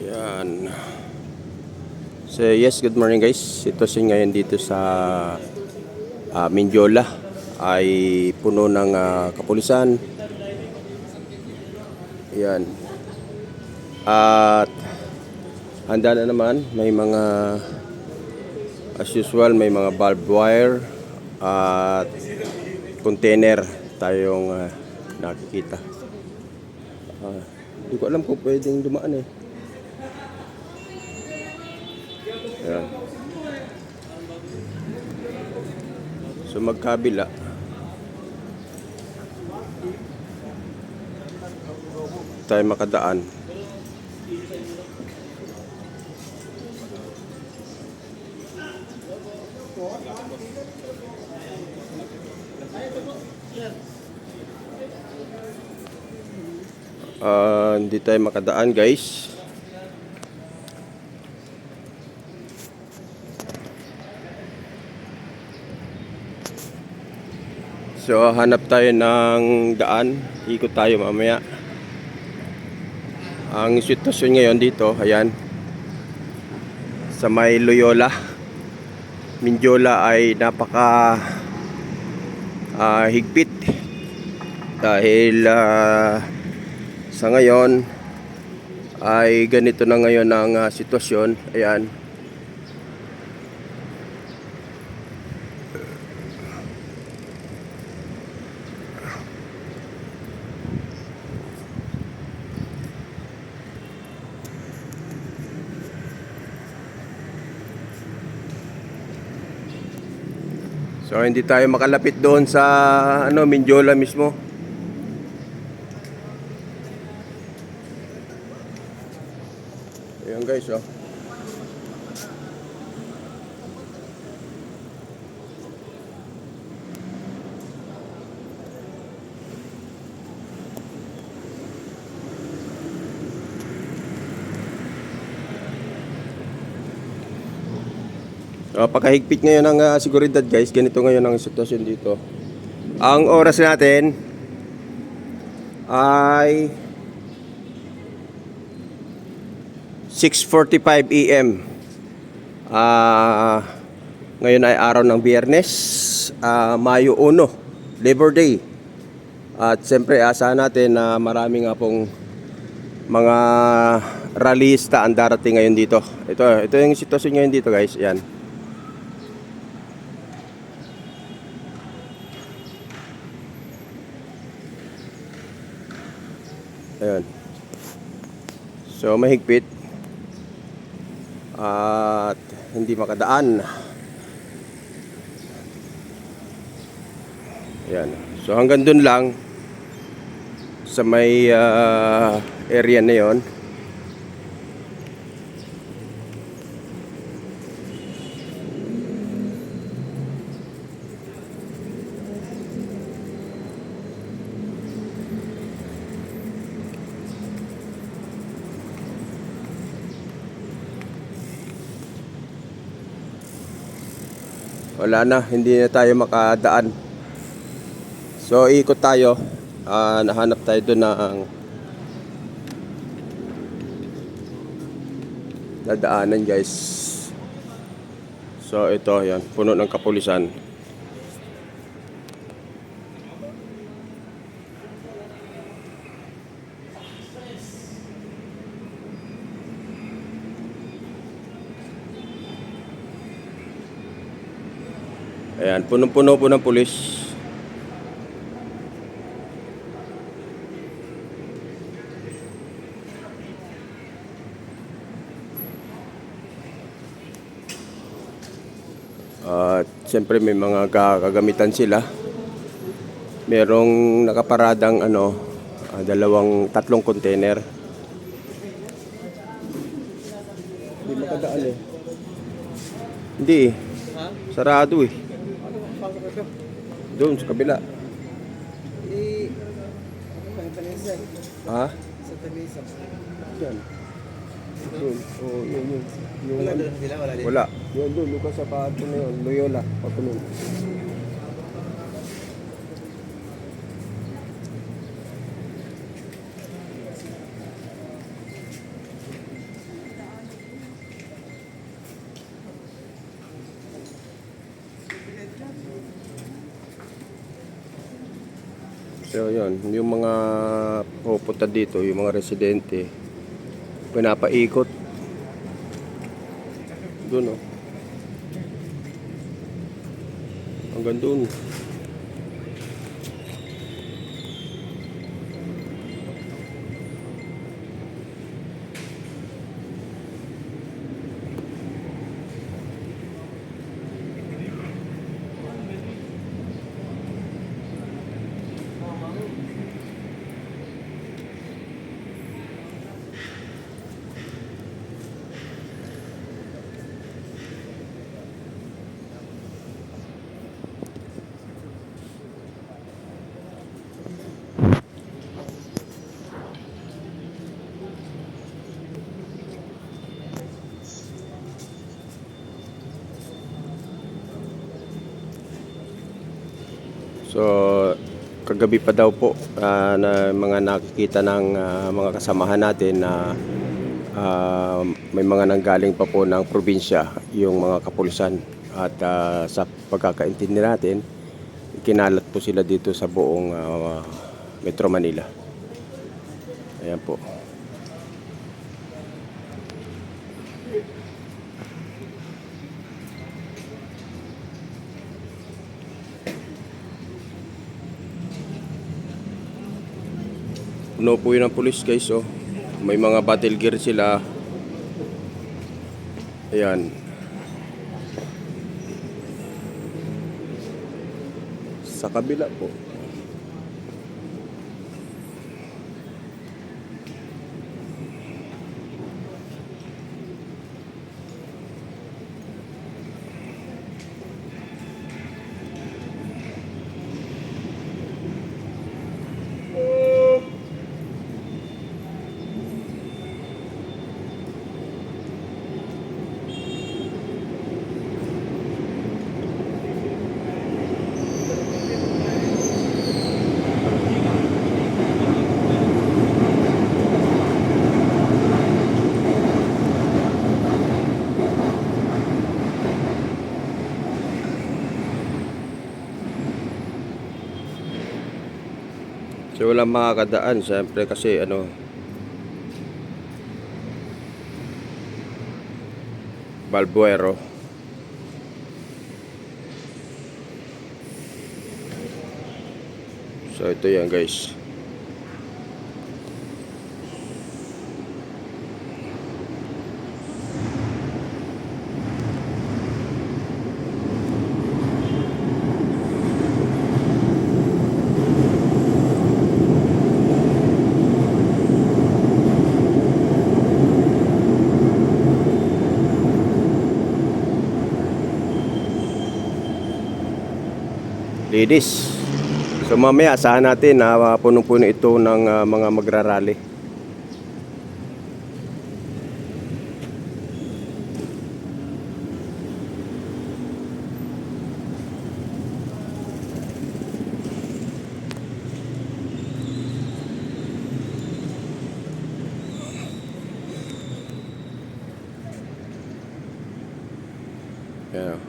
Yan. So yes, good morning guys. Sitwasyon ngayon dito sa Mindiola ay puno ng kapulisan. Yan. At handa na naman, may mga as usual, may mga barbed wire at container tayong nakikita. Hindi ko alam kung pwedeng dumaan eh. Ayan. So magkabila tayo makadaan. Hindi tayo makadaan guys. So hanap tayo ng daan, ikot tayo mamaya. Ang sitwasyon ngayon dito, ayan, sa may Loyola, Mindiola ay napaka higpit dahil sa ngayon ay ganito na ngayon ang sitwasyon. Ayan. So hindi tayo makalapit doon sa Mindiola mismo. Ayan guys, oh. Pagkahigpit ngayon ng seguridad guys, ganito ngayon ang sitwasyon dito. Ang oras natin ay 6:45 AM. Ngayon ay araw ng Biyernes, Mayo 1, Labor Day. At siyempre asahan natin na marami nga pong mga rallyista ang darating ngayon dito. Ito yung sitwasyon ngayon dito guys. Yan. Ayan. So mahigpit at hindi makadaan. Ayan. So hanggang dun lang sa may area na yon. Wala na, hindi na tayo makadaan. So ikot tayo, nahanap tayo doon ng nadaanan guys. So ito, yan, puno ng kapulisan. Ayan, punong-puno po ng pulis. At siyempre may mga kagamitan sila. Merong nakaparadang tatlong container. Hindi makadaan eh. Hindi eh. Sarado eh. Doon sa kabila. Ha? Sa Tamisa. Yan. Doon. Oh, yun. Wala doon sila? Wala din? Wala. Yun doon. Lukas sa pato na yun. Loyola. Papunod. So yun, yung mga pupunta dito, yung mga residente, pinapaikot. Doon oh. Hanggang doon. So, kagabi pa daw po na mga nakikita ng mga kasamahan natin na may mga nanggaling pa po ng probinsya, yung mga kapulisan. At sa pagkakaintindi natin, kinalat po sila dito sa buong Metro Manila. Ayan po. Puno po yun ang pulis guys oh. May mga battle gear sila. Ayan. Sa kabila po. So walang makakadaan siyempre kasi Balbuero. So ito yan guys. Ladies. So mamaya asahan natin na punong-puno ito ng mga magrarally. Yeah.